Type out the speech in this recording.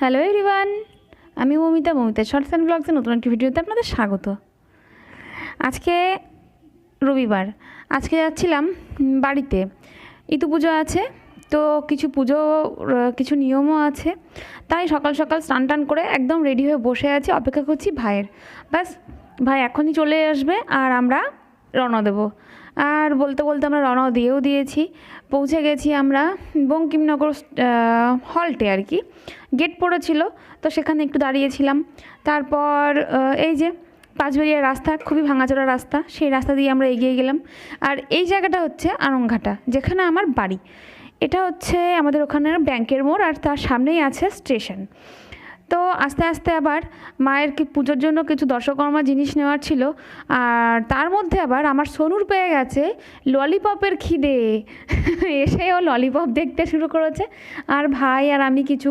Hello everyone, আমি Momita shorts and ব্লগসের নতুন একটি ভিডিওতে আপনাদের স্বাগত। আজকে রবিবার, আজকে যাচ্ছিলাম বাড়িতে, ইতু পুজো আছে, তো কিছু নিয়মও আছে, তাই সকাল সকাল স্নান টান করে একদম রেডি হয়ে বসে আছি, অপেক্ষা করছি ভাইয়ের। ব্যাস, ভাই এখনই চলে আসবে আর আমরা রওনা দেবো। আর বলতে বলতে আমরা রওনা দিয়েছি। পৌঁছে গেছি আমরা বঙ্কিমনগর হল্টে, আর কি গেট পড়েছিল, তো সেখানে একটু দাঁড়িয়েছিলাম। তারপর এই যে পাঁচবেড়িয়ার রাস্তা, খুবই ভাঙাচোরা রাস্তা, সেই রাস্তা দিয়ে আমরা এগিয়ে গেলাম। আর এই জায়গাটা হচ্ছে আড়ংঘাটা, যেখানে আমার বাড়ি। এটা হচ্ছে আমাদের ওখানের ব্যাংকের মোড়, আর তার সামনেই আছে স্টেশন। তো আস্তে আস্তে আবার মায়ের পুজোর জন্য কিছু দশকর্মা জিনিস নেওয়ার ছিল, আর তার মধ্যে আবার আমার সোনুর পেয়ে গেছে ললিপপের খিদে। এসেও ললিপপ দেখতে শুরু করেছে, আর ভাই আর আমি কিছু